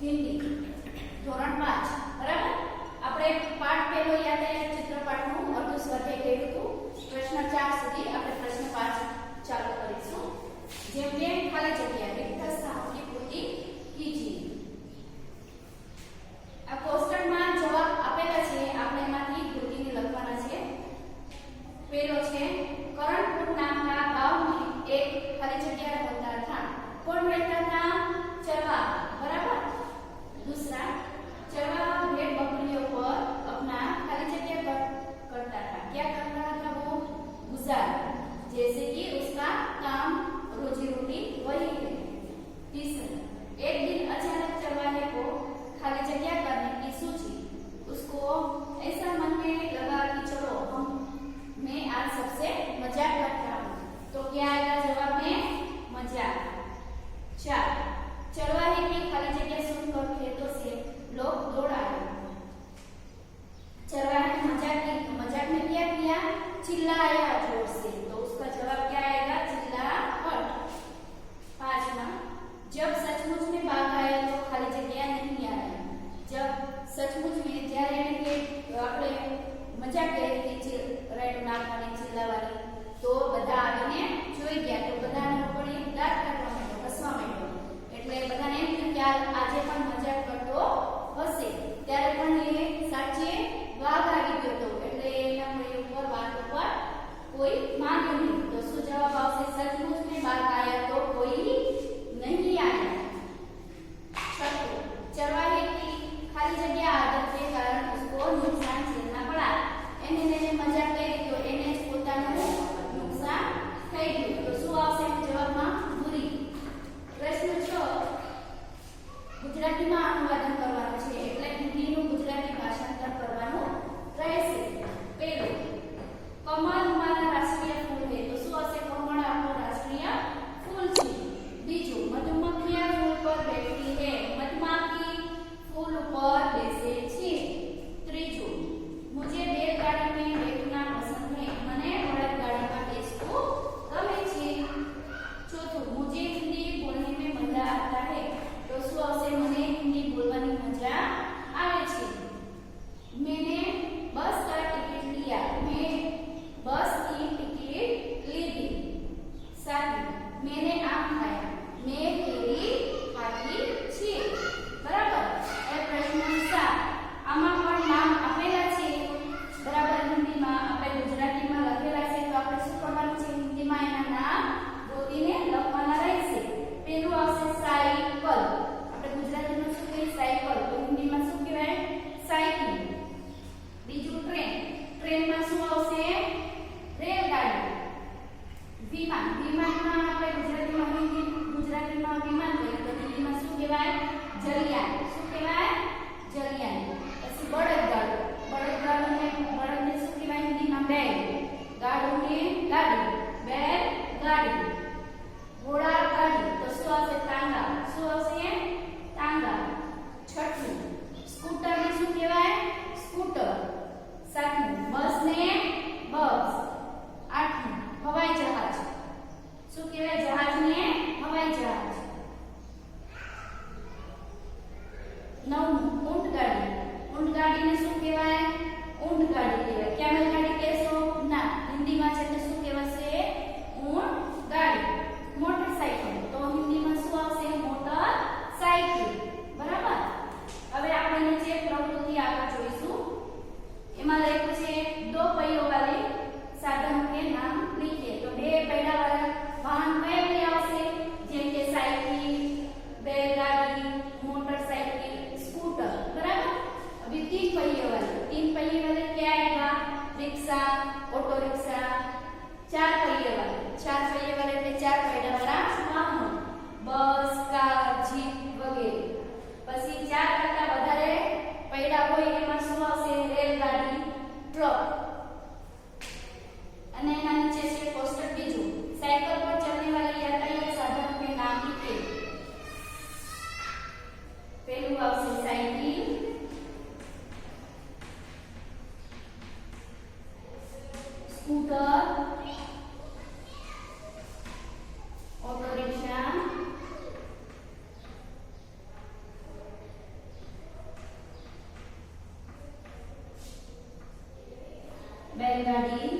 હિન્દી ધોરણ 5 બરાબર. આપણે પાઠ પહેલો યાદ આવ્યો ચિત્રપાઠનું અર્ધ સ્વાધ્યાય કર્યું હતું. પ્રશ્ન 4 સુધી આપણે પ્રશ્ન 5 ચાલુ કરીશું. જેમ કે ખાલી જગ્યા रिक्त स्थानों की पूर्ति कीजिए. આ કોષ્ટકમાં જવાબ આપેલા છે, આપણે એમાંથી કૃતિને લખવાના છે. પહેલો છે करणपुर नाम का गांव में एक खाली जगह होता था. कौन रहता था? चरवाहा. बराबर. दूसरा चरवाहा भेड़ बकरियों पर अपना खाली जगह करता था. क्या करता था वो? गुजार. जैसे कि उसका काम रोजी रोटी वही है. तीसरा एक दिन अचानक चरवाहे को खाली जगह करने की सूझी. उसको ऐसा मन में लगा कि चलो मैं आज सबसे मजाक करता हूँ. तो क्या आएगा जवाब में? मजाक. 4 चरवाहे की खाली जगह सुनकर खेतों से लोग दौड़ आए. चरवाहे ने मजाक में क्या किया? चिल्लाया जोर से. तो उसका जवाब क्या आएगा? चिल्लाहट. 5 जब सचमुच में बाघ आया तो खाली जगह नहीं आया. जब सचमुच में જ્યારે કે આપણે મજાક કરી હતી રાઈટ નાખવાની ચિલ્લાવાની, તો બધા આવીને જોઈ ગયા. તો બધાને ઉપર એક દાંત કાઢવા માંડ્યો, હસવા માંડ્યો. એટલે બધાને એમ થયું કે આજે પણ મજાક કરતો હશે. ત્યારે પણ એ સાચે વાઘ આવી ગયો હતો. એટલે એના ઉપર વાત ઉપર કોઈ માન્યું નહીં. તો શું જવાબ આવશે? સચમુચ में बाघ आया तो कोई नहीं आया. चरवाहे की खाली जगह आदत के कारण उसको नुकसान झेलना पड़ा. એને મજાક કરી તો એને જ પોતાનું નુકસાન થઈ ગયું. તો શું આવશે જવાબમાં? બુરી. પ્રશ્ન 6 ગુજરાતીમાં અનુવાદન કરવાનું છે, એટલે હિન્દીનું ગુજરાતી ભાષાંતર કરવાનું રહેશે. પહેલું કમળ અમારા રાષ્ટ્રીય ફૂલ છે. તો શું હશે? કમળ આપણું રાષ્ટ્રીય ફૂલ છે. બીજું મધુમક્ખિયા ફૂલ પર બેઠી છે. મધમાખી फूल पर बैसे छे. ત્રીજું मुझे बैलगाड़ी में बैठना पसंद है. મને બળદગાડી માં બેસવું ગમે છે. ચોથું मुझे हिंदी बोलने में मजा आता है. તો શું આવશે? મને હિન્દી બોલવાની મજા આવે છે. मैंने बस का टिकट लिया. मैं बस की टिकट ली थी. साथी मैंने आम खाया. मैं केरी खाती छी. बराबर. એ પ્રશ્ન 7 આમાં પણ નામ આપેલા છે. બરાબર. હિન્દીમાં આપણે ગુજરાતીમાં લખેલા છે. તો આપણે શું કરવાનું છે? હિન્દીમાં એના નામ ગોતીને લખવાના રહેશે. પહેલું આવશે સાયકલ. આપણે ગુજરાતીમાં શું કહીએ? સાયકલ. તો હિન્દીમાં શું કહેવાય? સાયકલ. બીજું ટ્રેન. ટ્રેનમાં શું આવશે? રેલગાડી. વિમાન. વિમાનમાં આપણે ગુજરાતીમાં વિમાન કહીએ તો હિન્દીમાં શું કહેવાય? જલિયાન. શું કહેવાય? જલિયાન. પછી બળદગાડું. બળદને શું કહેવાય હિન્દીમાં? બેલ. ગાડુને ગાડી. બેલ ગાડી. ઘોડા ગાડી. તો શું આવશે? ટાંગા. શું આવશે? ટાંગા. છઠ્ઠું સ્કૂટરને શું કહેવાય? સ્કૂટર. સાતમું બસને બસ. આઠમું હવાઈ જહાજ. શું કહેવાય? જહાજને હવાઈ જહાજ. 9 ઊંટગાડી. ઊંટગાડીને શું કહેવાય? ઊંટગાડી કહેવાય. કેમલ ગાડી કહેશો? ના, હિન્દીમાં છે તો શું કહેવાશે? ઊંટગાડી. મોટરસાઇકલ. તો હિન્દીમાં શું આવશે? મોટરસાઇકલ. બરાબર. હવે આપણે જે પ્રવૃત્તિ આગળ જોઈશું એમાં લખ્યું છે દો पहियों वाले साधन के नाम लिखिए. तो બે પૈડા વાળા વાહન કયા કયા આવશે? જેમ કે સાયકલ, बैलगाड़ी, मोटरसाइकिल, स्कूटर. बराबर. अभी 3 पहिए वाले क्या आएगा? Rickshaw, auto rickshaw. 4 पहिए वाले એટલે 4 પૈડા વાળા વાહનો. બસ, કાર, જીપ વગેરે. પછી 4 કરતા વધારે પૈડા હોય એમાં શું આવશે? રેલગાડી, ટ્રક. અને એના નીચે છે કોષ્ટક બીજું साइकिल पर चलने वाले यातायात साधन के नाम लिखिए. पहलू आवશે साइकिल, स्कूटर, ऑटो रिक्शा, રેલગાડી